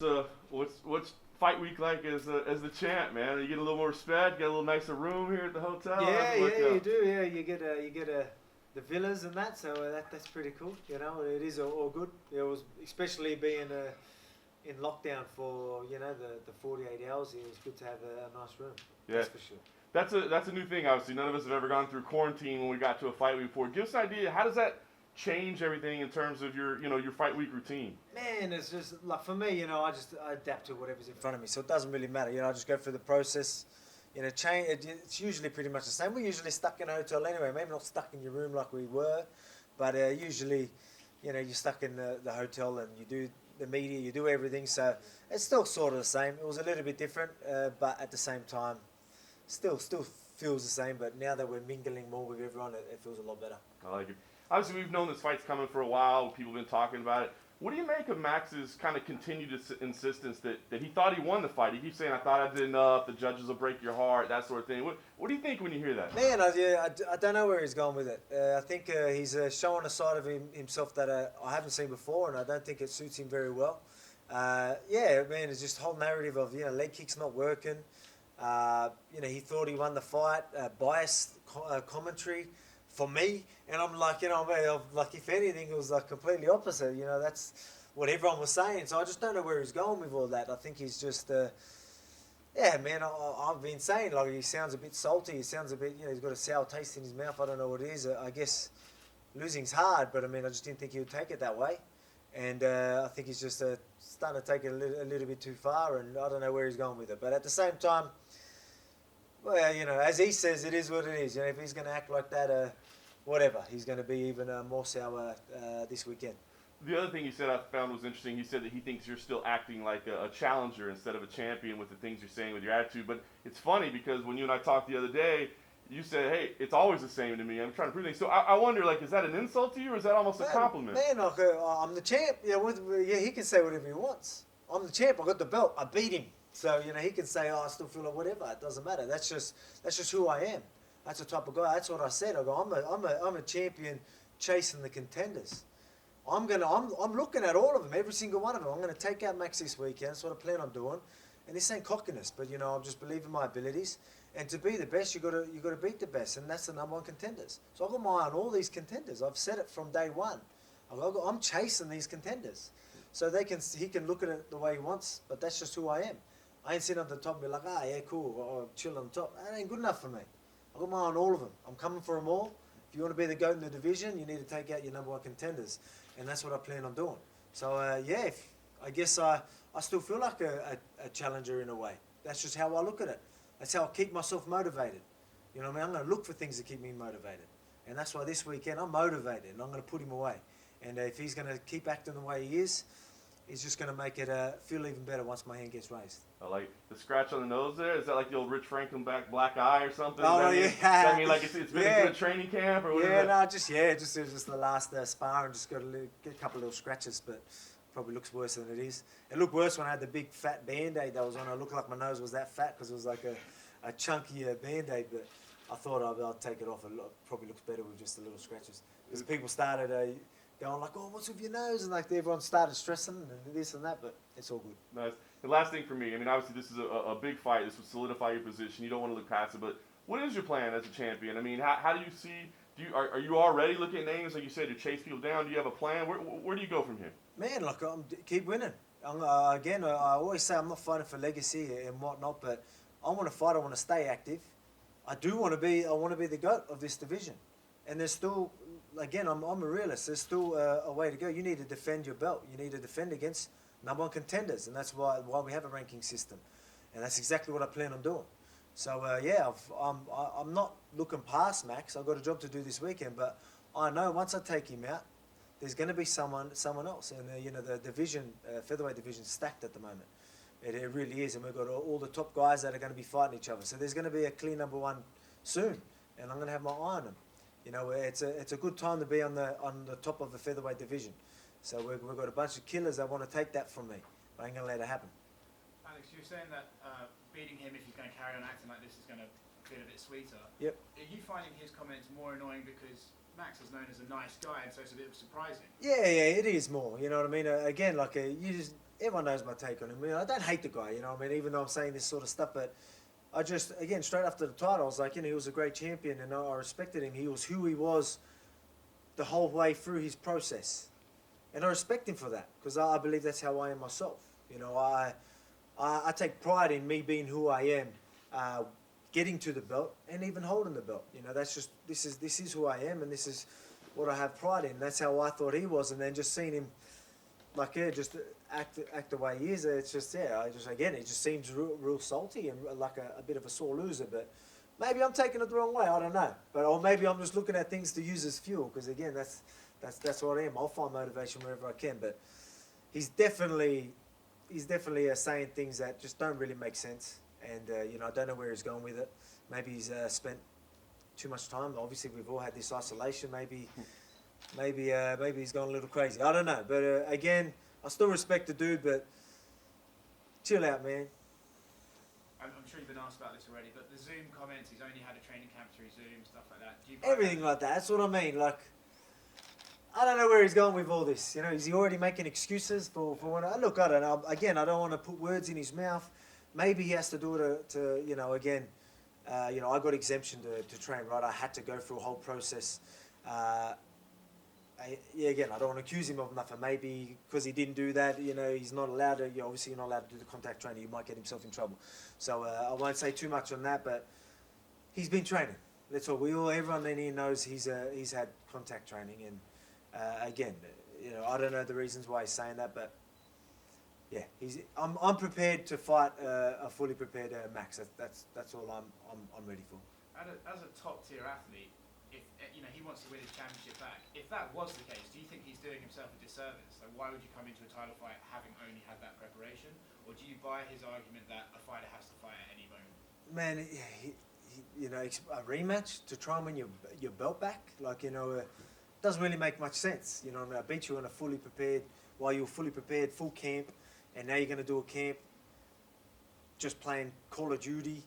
What's fight week like as the champ, man? You get a little more respect, get a little nicer room here at the hotel. Yeah, yeah, you do. Yeah, you get the villas and that, so that's pretty cool. You know, it is all good. It was especially being in lockdown for the 48 hours. It was good to have a nice room. Yeah, That's for sure. that's a new thing. Obviously, none of us have ever gone through quarantine when we got to a fight week before. Give us an idea. How does that change everything in terms of your fight week routine? Man, it's just like for me, I adapt to whatever's in front of me, so it doesn't really matter. I just go through the process. It's usually pretty much the same. We're usually stuck in a hotel anyway. Maybe not stuck in your room like we were, but usually, you're stuck in the hotel and you do the media, you do everything. So it's still sort of the same. It was a little bit different, but at the same time, still feels the same. But now that we're mingling more with everyone, it feels a lot better. I like it. Obviously, we've known this fight's coming for a while. People have been talking about it. What do you make of Max's kind of continued insistence that he thought he won the fight? He keeps saying, "I thought I did enough. The judges will break your heart," that sort of thing. What do you think when you hear that? Man, I don't know where he's going with it. I think he's showing a side of himself that I haven't seen before, and I don't think it suits him very well. Yeah, man, it's just a whole narrative of leg kicks not working. He thought he won the fight. Biased commentary for me, and I'm like, like if anything, it was like completely opposite. That's what everyone was saying. So I just don't know where he's going with all that. I think he's just, yeah, man. I've been saying like he sounds a bit salty. He sounds a bit, he's got a sour taste in his mouth. I don't know what it is. I guess losing's hard, but I mean, I just didn't think he would take it that way. And I think he's just starting to take it a little bit too far, and I don't know where he's going with it. But at the same time, well, as he says, it is what it is. If he's going to act like that, whatever, he's going to be even more sour this weekend. The other thing he said I found was interesting. He said that he thinks you're still acting like a challenger instead of a champion with the things you're saying with your attitude. But it's funny because when you and I talked the other day, you said, "Hey, it's always the same to me. I'm trying to prove things." So I wonder, like, is that an insult to you, or is that almost a compliment? Man, I'm the champ. He can say whatever he wants. I'm the champ. I got the belt. I beat him. So he can say, "Oh, I still feel like whatever." It doesn't matter. That's just who I am. That's the type of guy. That's what I said. I go, I'm a champion chasing the contenders. I'm looking at all of them, every single one of them. I'm going to take out Max this weekend. That's what I plan on doing. And this ain't cockiness, but I just believe in my abilities. And to be the best, you got to beat the best, and that's the number one contenders. So I've got my eye on all these contenders. I've said it from day one. I'm chasing these contenders, so he can look at it the way he wants. But that's just who I am. I ain't sitting on the top and be like, yeah, cool, or chill on the top. That ain't good enough for me. I've got my eye on all of them. I'm coming for them all. If you want to be the GOAT in the division, you need to take out your number one contenders. And that's what I plan on doing. So, I guess I still feel like a challenger in a way. That's just how I look at it. That's how I keep myself motivated. You know what I mean? I'm going to look for things to keep me motivated. And that's why this weekend I'm motivated and I'm going to put him away. And if he's going to keep acting the way he is, he's just going to make it feel even better once my hand gets raised. I like the scratch on the nose there. Is that like the old Rich Franklin black eye or something? Oh, yeah. Does that mean like it's been a good training camp or what? Just the last sparring. Just got get a couple of little scratches, but probably looks worse than it is. It looked worse when I had the big fat Band-Aid that was on. I looked like my nose was that fat because it was like a chunkier Band-Aid, but I thought I'll take it off. It probably looks better with just the little scratches. Because people started going like, "Oh, what's with your nose?" And like everyone started stressing and this and that, but it's all good. Nice. The last thing for me, I mean, obviously this is a big fight. This would solidify your position. You don't want to look past it, but what is your plan as a champion? I mean, how do you see? Are you already looking at names like you said to chase people down? Do you have a plan? Where do you go from here? Man, like keep winning. Again, I always say I'm not fighting for legacy and whatnot, but I want to fight. I want to stay active. I want to be the GOAT of this division, and there's still. Again, I'm a realist. There's still a way to go. You need to defend your belt. You need to defend against number one contenders, and that's why we have a ranking system, and that's exactly what I plan on doing. So I'm not looking past Max. I've got a job to do this weekend, but I know once I take him out, there's going to be someone else, and the division, featherweight division, is stacked at the moment. It really is, and we've got all the top guys that are going to be fighting each other. So there's going to be a clear number one soon, and I'm going to have my eye on him. It's a good time to be on the top of the featherweight division. So we've got a bunch of killers that want to take that from me. I ain't going to let it happen. Alex, you're saying that beating him, if he's going to carry on acting like this, is going to feel a bit sweeter. Yep. Are you finding his comments more annoying because Max is known as a nice guy, and so it's a bit surprising? Yeah, it is more. You know what I mean? Again, like you just everyone knows my take on him. I don't hate the guy, even though I'm saying this sort of stuff, but I just, again, straight after the title, I was like, he was a great champion, and I respected him. He was who he was the whole way through his process. And I respect him for that, because I believe that's how I am myself. I take pride in me being who I am, getting to the belt, and even holding the belt. That's just, this is who I am, and this is what I have pride in. That's how I thought he was, and then just seeing him, just act the way he is. It's just, again, it just seems real salty and like a bit of a sore loser. But maybe I'm taking it the wrong way. I don't know. Or maybe I'm just looking at things to use as fuel. Because again, that's what I am. I'll find motivation wherever I can. But he's definitely saying things that just don't really make sense. And I don't know where he's going with it. Maybe he's spent too much time. Obviously, we've all had this isolation. Maybe he's gone a little crazy. I don't know. But again, I still respect the dude, but chill out, man. I'm sure you've been asked about this already, but the Zoom comments, he's only had a training camp through Zoom, stuff like that. Do you buy Everything like that. That's what I mean. I don't know where he's going with all this. Is he already making excuses for what? Look, I don't know. Again, I don't want to put words in his mouth. Maybe he has to do it to again, I got exemption to train, right? I had to go through a whole process. Again, I don't want to accuse him of nothing. Maybe because he didn't do that, he's not allowed to. Obviously, you're not allowed to do the contact training. You might get himself in trouble. So I won't say too much on that. But he's been training. That's all. Everyone in here knows he's had contact training. And again, I don't know the reasons why he's saying that, but yeah, I'm prepared to fight a fully prepared Max. That's all I'm ready for. As a top tier athlete, if he wants to win his championship back, if that was the case, do you think he's doing himself a disservice? Like, why would you come into a title fight having only had that preparation, or do you buy his argument that a fighter has to fight at any moment? Man, a rematch to try and win your belt back, doesn't really make much sense. I beat you on a fully prepared, while you were fully prepared, full camp, and now you're going to do a camp just playing Call of Duty,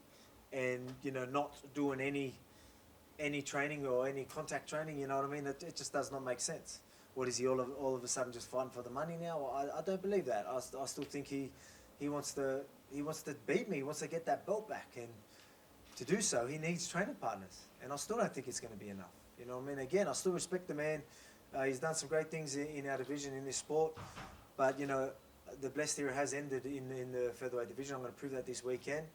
and not doing any training or any contact training. You know what I mean? It just does not make sense. What is he all of a sudden just fighting for the money now? I don't believe that. I still think he wants to beat me. He wants to get that belt back, and to do so, he needs training partners. And I still don't think it's going to be enough. You know what I mean? Again, I still respect the man. He's done some great things in our division, in this sport. But the blessed era has ended in the featherweight division. I'm going to prove that this weekend.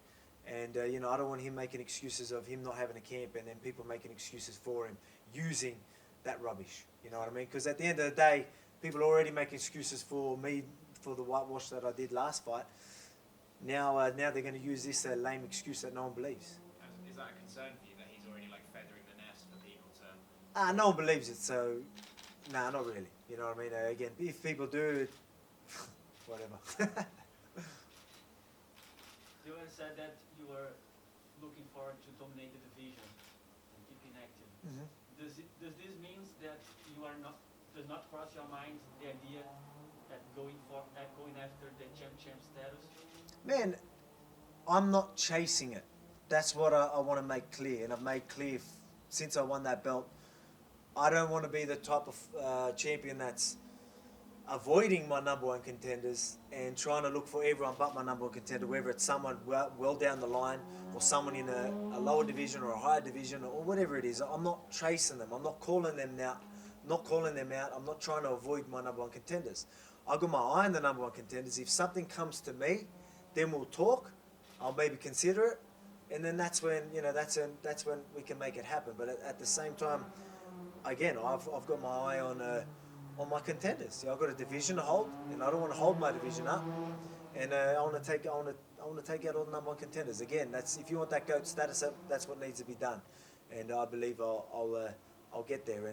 And, I don't want him making excuses of him not having a camp and then people making excuses for him using that rubbish. You know what I mean? Because at the end of the day, people already make excuses for me for the whitewash that I did last fight. Now they're going to use this lame excuse that no one believes. Is that a concern for you, that he's already feathering the nest for people to... No one believes it, so... Nah, not really. You know what I mean? Again, if people do, whatever. You said that you were looking forward to dominate the division and keeping active. Mm-hmm. Does this mean that does not cross your mind the idea that going after the champ status? Man, I'm not chasing it. That's what I want to make clear, and I've made clear since I won that belt. I don't want to be the type of champion that's avoiding my number one contenders and trying to look for everyone but my number one contender, whether it's someone well down the line or someone in a lower division or a higher division or whatever it is. I'm not chasing them. I'm not calling them out. I'm not trying to avoid my number one contenders. I've got my eye on the number one contenders. If something comes to me, then we'll talk. I'll maybe consider it, and then that's when that's when we can make it happen. But at the same time, again, I've got my eye on my contenders. I've got a division to hold, and I don't want to hold my division up. And I want to take out all the number one contenders. Again, if you want that GOAT status, that's what needs to be done. And I believe I'll get there.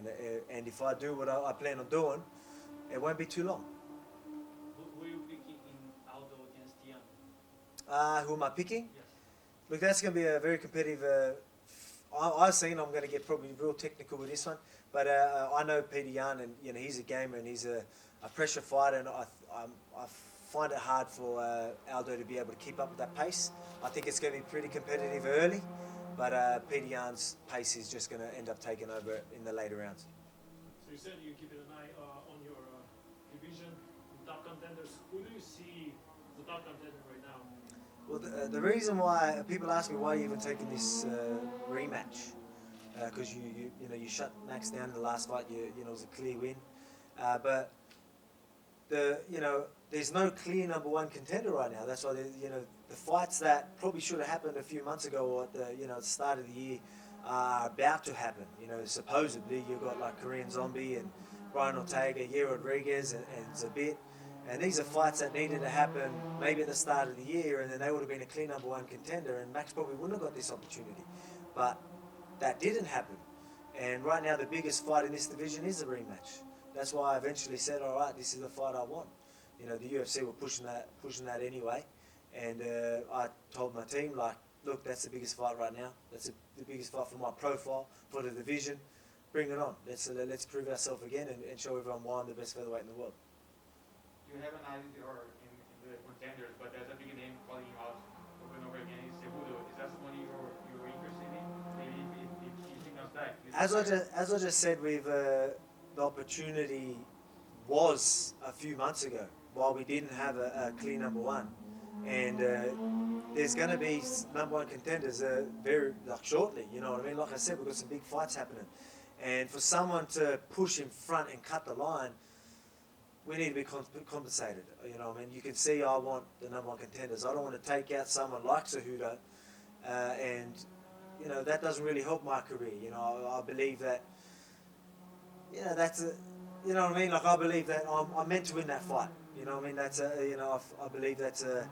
And if I do what I plan on doing, it won't be too long. Who are you picking in Aldo against Tian? Who am I picking? Yes. Look, that's going to be a very competitive. I've seen I'm going to get probably real technical with this one, but I know Peter Yan, and he's a gamer, and he's a pressure fighter, and I find it hard for Aldo to be able to keep up with that pace. I think it's going to be pretty competitive early, but Peter Yan's pace is just going to end up taking over in the later rounds. So you said you're keeping an eye on your division. top contenders, who do you see as the top contender right now? Well, the reason why people ask me why you even taking this rematch, because you shut Max down in the last fight, it was a clear win, but there's no clear number one contender right now. That's why the fights that probably should have happened a few months ago or at the start of the year are about to happen. Supposedly you've got like Korean Zombie and Brian Ortega, Yair Rodriguez, and Zabit. And these are fights that needed to happen maybe at the start of the year, and then they would have been a clear number one contender, and Max probably wouldn't have got this opportunity. But that didn't happen. And right now the biggest fight in this division is a rematch. That's why I eventually said, all right, this is the fight I want. The UFC were pushing that anyway. And I told my team, like, look, that's the biggest fight right now. That's the biggest fight for my profile, for the division. Bring it on. Let's prove ourselves again and show everyone why I'm the best featherweight in the world. You have an idea or in the contenders, but there's a big name calling you out over and over again. Is Cejudo. Is that someone you're interested in? Maybe if he comes back. As I just said, the opportunity was a few months ago while we didn't have a clear number one, and there's going to be number one contenders very shortly. You know what I mean? Like I said, we've got some big fights happening, and for someone to push in front and cut the line, we need to be compensated. You know what I mean? You can see I want the number one contenders. I don't want to take out someone like Cejudo, and that doesn't really help my career. I believe that. That's a. You know what I mean? Like I believe that I'm meant to win that fight. You know what I mean? That's I believe that's a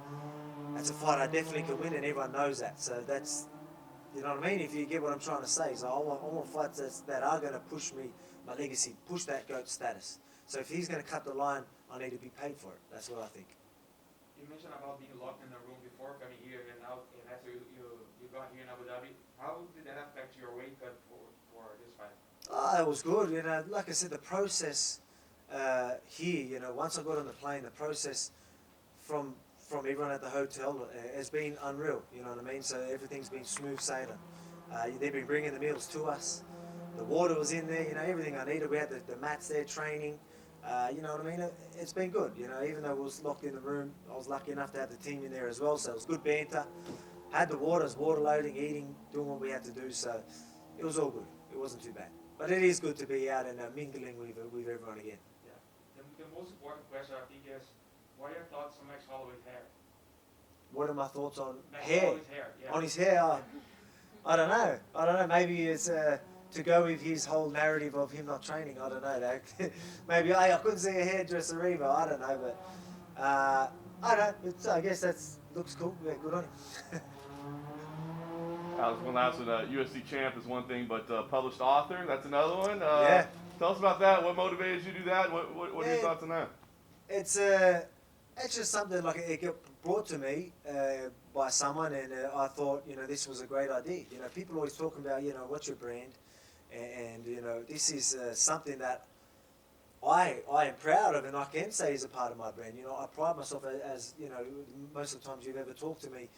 fight I definitely can win, and everyone knows that. So that's. You know what I mean? If you get what I'm trying to say, so I want fights that are going to push me, my legacy, push that GOAT status. So if he's going to cut the line, I need to be paid for it. That's what I think. You mentioned about being locked in a room before coming here and out, and after you got here in Abu Dhabi. How did that affect your weight cut for this fight? It was good. Like I said, the process here. Once I got on the plane, the process from everyone at the hotel has been unreal. You know what I mean? So everything's been smooth sailing. They've been bringing the meals to us. The water was in there. Everything I needed. We had the mats there training. You know what I mean? It's been good. Even though we was locked in the room, I was lucky enough to have the team in there as well. So it was good banter. Had the water, it was water loading, eating, doing what we had to do. So it was all good. It wasn't too bad. But it is good to be out and mingling with everyone again. Yeah. The most important question I think is, what are your thoughts on Max Holloway's hair? What are my thoughts on Max hair? Holloway's hair. Yeah. On his hair? I don't know. Maybe it's to go with his whole narrative of him not training. I don't know. Maybe I couldn't see a hairdresser either. I don't know. But I don't know. I guess that looks cool. Yeah, good on him. Alex, one last one. UFC champ is one thing, but published author, that's another one. Yeah. Tell us about that. What motivated you to do that? What are your thoughts on that? It's just something like it got brought to me by someone, and I thought, this was a great idea. People always talk about, what's your brand, and this is something that I am proud of, and I can say is a part of my brand. I pride myself as most of the times you've ever talked to me.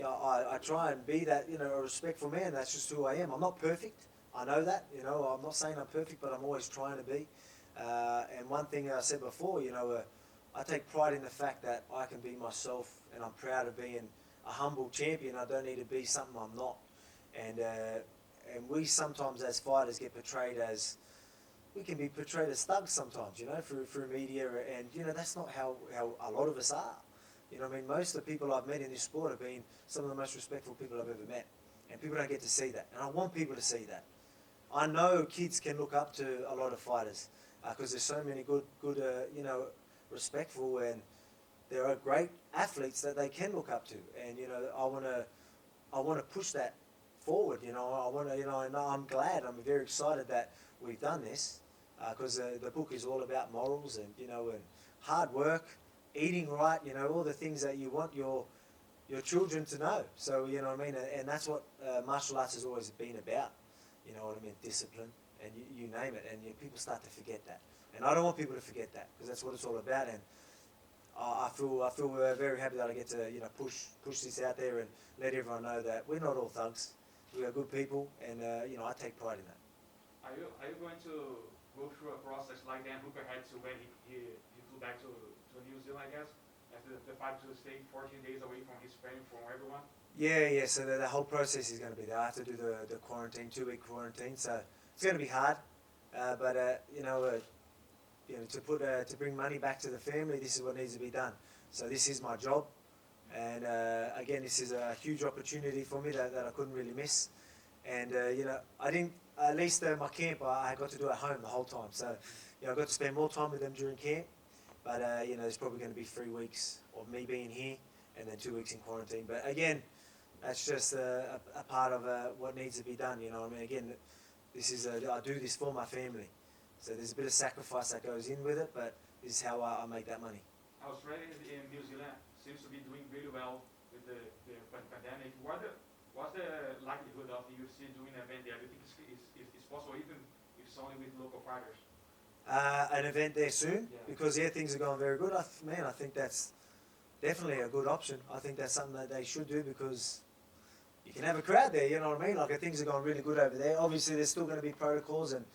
I try and be that, a respectful man. That's just who I am. I'm not perfect. I know that. I'm not saying I'm perfect, but I'm always trying to be. And one thing I said before, I take pride in the fact that I can be myself, and I'm proud of being a humble champion. I don't need to be something I'm not. And we sometimes as fighters get portrayed as, we can be portrayed as thugs sometimes, through media, and that's not how a lot of us are. Most of the people I've met in this sport have been some of the most respectful people I've ever met, and people don't get to see that, and I want people to see that. I know kids can look up to a lot of fighters because there's so many good, respectful, and there are great athletes that they can look up to, and I want to push that forward. I want to, and I'm glad, I'm very excited that we've done this because the book is all about morals and and hard work, eating right, all the things that you want your children to know. So what I mean, and that's what martial arts has always been about. What I mean, discipline, and you name it, and people start to forget that. And I don't want people to forget that because that's what it's all about. And I feel very happy that I get to push this out there and let everyone know that we're not all thugs. We are good people, and I take pride in that. Are you going to go through a process like Dan Hooker had to when he flew back to New Zealand, I guess, after the fight to stay 14 days away from his family, from everyone? Yeah. So the whole process is going to be there. I have to do the quarantine, 2-week quarantine. So it's going to be hard, but to bring money back to the family, this is what needs to be done. So this is my job, and again, this is a huge opportunity for me that I couldn't really miss. And I didn't. At least my camp, I got to do at home the whole time. So I got to spend more time with them during camp. But there's probably going to be 3 weeks of me being here, and then 2 weeks in quarantine. But again, that's just a part of what needs to be done. You know what I mean? Again, I do this for my family. So there's a bit of sacrifice that goes in with it, but this is how I make that money. Australia and New Zealand seems to be doing really well with the pandemic. What's the likelihood of the UFC doing an event there? Do you think it's possible, even if it's only with local fighters? An event there soon, Yeah. because things are going very good. I think that's definitely a good option. I think that's something that they should do, because you can have a crowd there, you know what I mean? Like, things are going really good over there. Obviously, there's still going to be protocols, and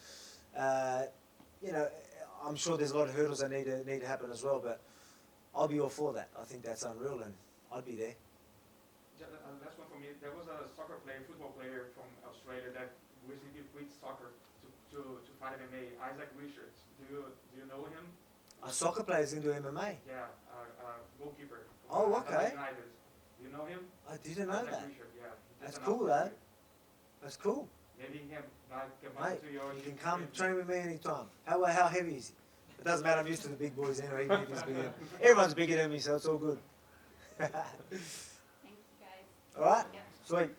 I'm sure there's a lot of hurdles that need to happen as well. But I'll be all for that. I think that's unreal, and I'd be there. Last one for me. There was a football player from Australia that recently quit soccer to fight MMA. Isaac Richards. Do you know him? A soccer player's into MMA. Yeah, goalkeeper. Oh, from okay. United. Do you know him? I didn't know Isaac that. Richards, yeah. That's Just cool, announced though. That's cool. Maybe he can come Mate, to your. you can come train with me anytime. How heavy is he? It doesn't matter. I'm used to the big boys anyway. Even if he's bigger. Everyone's bigger than me, so it's all good. Thank you guys. All right. Yep. Sweet.